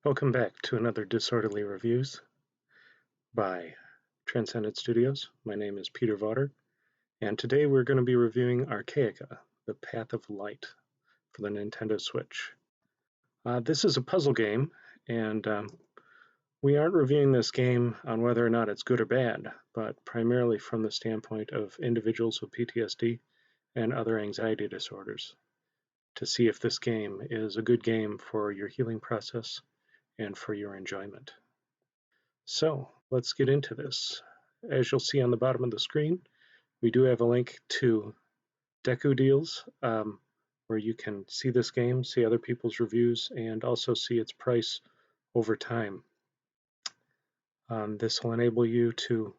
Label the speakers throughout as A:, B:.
A: Welcome back to another Disorderly Reviews by Transcendent Studios. My name is Peter Vawter, and today we're going to be reviewing Archaica, The Path of Light for the Nintendo Switch. This is a puzzle game, and we aren't reviewing this game on whether or not it's good or bad, but primarily from the standpoint of individuals with PTSD and other anxiety disorders, to see if this game is a good game for your healing process and for your enjoyment. So let's get into this. As you'll see on the bottom of the screen, we do have a link to Deku Deals, where you can see this game, see other people's reviews, and also see its price over time. This will enable you to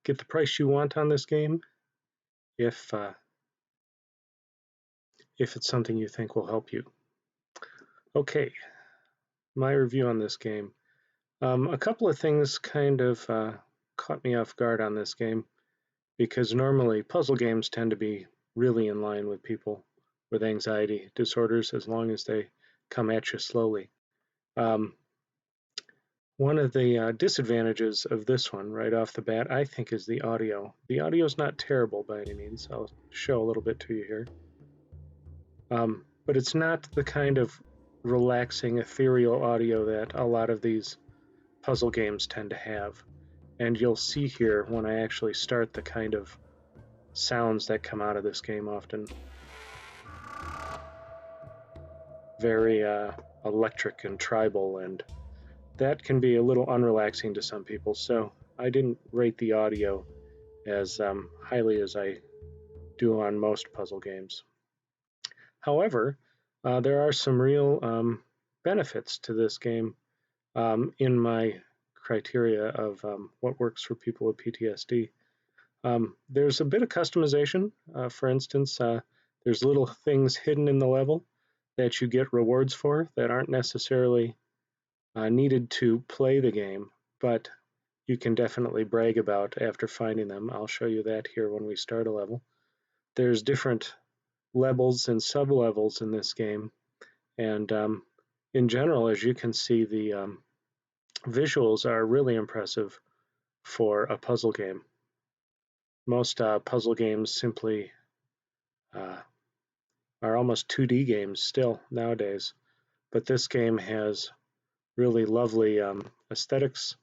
A: get the price you want on this game if it's something you think will help you. Okay, my review on this game. A couple of things kind of caught me off guard on this game, because normally puzzle games tend to be really in line with people with anxiety disorders as long as they come at you slowly. One of the disadvantages of this one right off the bat, I think, is the audio. The audio is not terrible by any means. I'll show a little bit to you here. But it's not the kind of relaxing, ethereal audio that a lot of these puzzle games tend to have. And you'll see here when I actually start the kind of sounds that come out of this game often. Very electric and tribal, and that can be a little unrelaxing to some people, so I didn't rate the audio as highly as I do on most puzzle games. However, there are some real benefits to this game in my criteria of what works for people with PTSD. There's a bit of customization. For instance, there's little things hidden in the level that you get rewards for that aren't necessarily needed to play the game, but you can definitely brag about after finding them. I'll show you that here when we start a level. There's different levels and sub-levels in this game, and in general, as you can see, the visuals are really impressive for a puzzle game. Most puzzle games simply are almost 2D games still nowadays, but this game has really lovely aesthetics,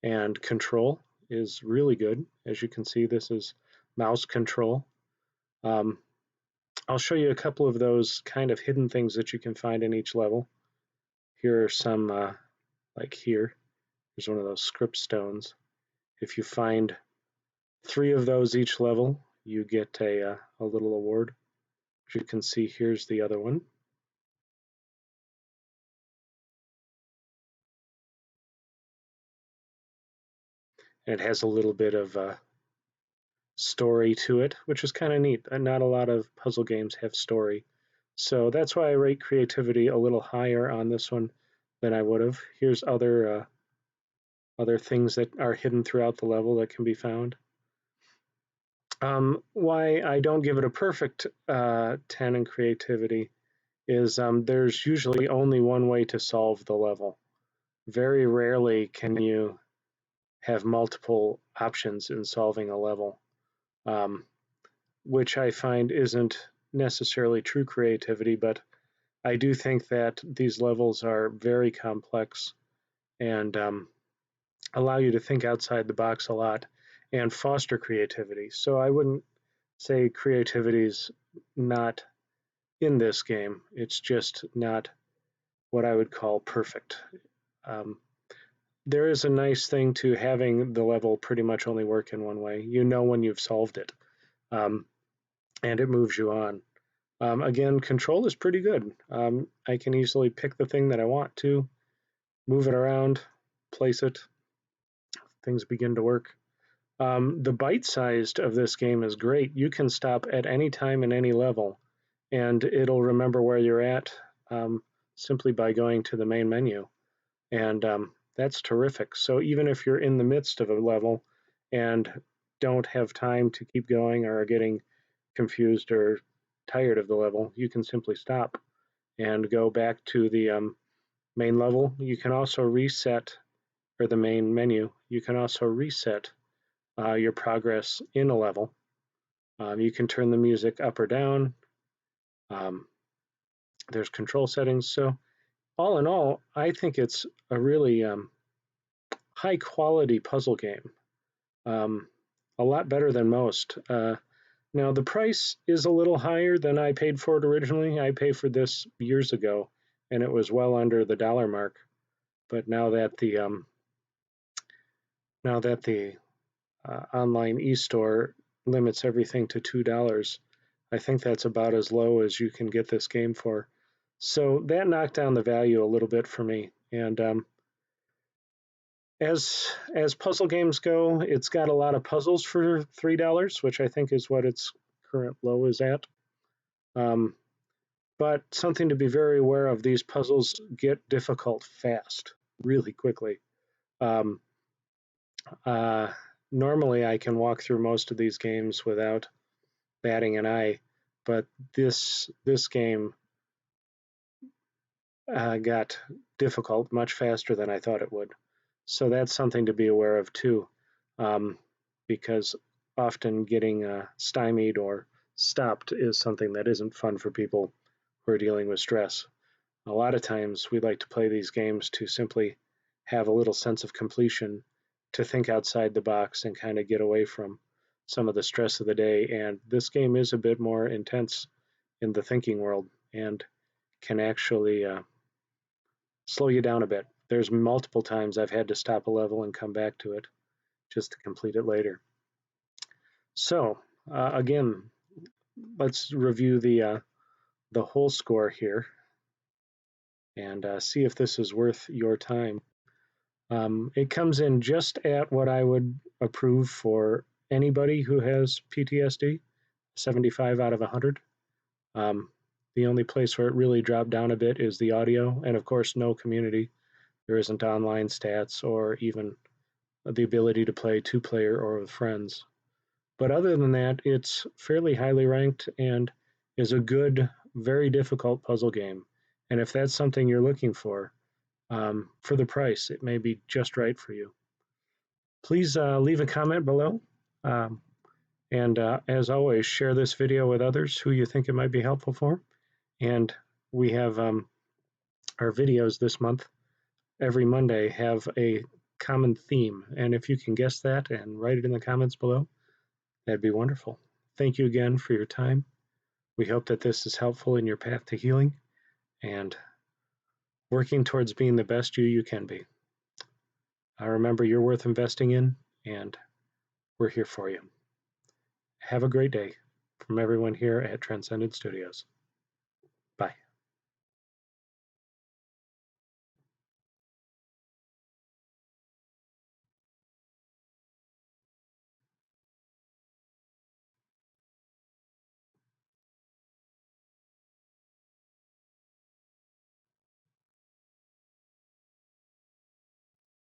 A: and control is really good. As you can see, this is mouse control. I'll show you a couple of those kind of hidden things that you can find in each level. Here are some, like here, there's one of those script stones. If you find 3 of those each level, you get a little award. As you can see, here's the other one. And it has a little bit of story to it, which is kind of neat. And not a lot of puzzle games have story. So that's why I rate creativity a little higher on this one than I would have. Here's other things that are hidden throughout the level that can be found. Why I don't give it a perfect 10 in creativity is there's usually only one way to solve the level. Very rarely can you have multiple options in solving a level, which I find isn't necessarily true creativity, but I do think that these levels are very complex and allow you to think outside the box a lot and foster creativity. So I wouldn't say creativity is not in this game. It's just not what I would call perfect. There is a nice thing to having the level pretty much only work in one way. You know when you've solved it, and it moves you on. Again, control is pretty good. I can easily pick the thing that I want to, move it around, place it. Things begin to work. The bite-sized of this game is great. You can stop at any time in any level, and it'll remember where you're at simply by going to the main menu. And that's terrific. So even if you're in the midst of a level and don't have time to keep going or are getting confused or tired of the level, you can simply stop and go back to the main level. You can also reset, or the main menu, you can also reset your progress in a level. You can turn the music up or down. There's control settings. So all in all, I think it's a really high quality puzzle game. A lot better than most. Now the price is a little higher than I paid for it originally. I paid for this years ago, and it was well under the dollar mark. But now that the online e-store limits everything to $2, I think that's about as low as you can get this game for. So that knocked down the value a little bit for me. And as puzzle games go, it's got a lot of puzzles for $3, which I think is what its current low is at. But something to be very aware of, these puzzles get difficult fast, really quickly. Normally I can walk through most of these games without batting an eye, but this game got difficult much faster than I thought it would. So that's something to be aware of too, because often getting stymied or stopped is something that isn't fun for people who are dealing with stress. A lot of times we like to play these games to simply have a little sense of completion, to think outside the box and kind of get away from some of the stress of the day. And this game is a bit more intense in the thinking world and can actually slow you down a bit. There's multiple times I've had to stop a level and come back to it just to complete it later. So again, let's review the whole score here and see if this is worth your time. It comes in just at what I would approve for anybody who has PTSD, 75 out of 100. The only place where it really dropped down a bit is the audio, and of course, no community. There isn't online stats or even the ability to play two-player or with friends. But other than that, it's fairly highly ranked and is a good, very difficult puzzle game. And if that's something you're looking for the price, it may be just right for you. Please leave a comment below. And as always, share this video with others who you think it might be helpful for. And we have our videos this month, every Monday, have a common theme. And if you can guess that and write it in the comments below, that'd be wonderful. Thank you again for your time. We hope that this is helpful in your path to healing and working towards being the best you can be. Remember, you're worth investing in, and we're here for you. Have a great day from everyone here at Transcended Studios.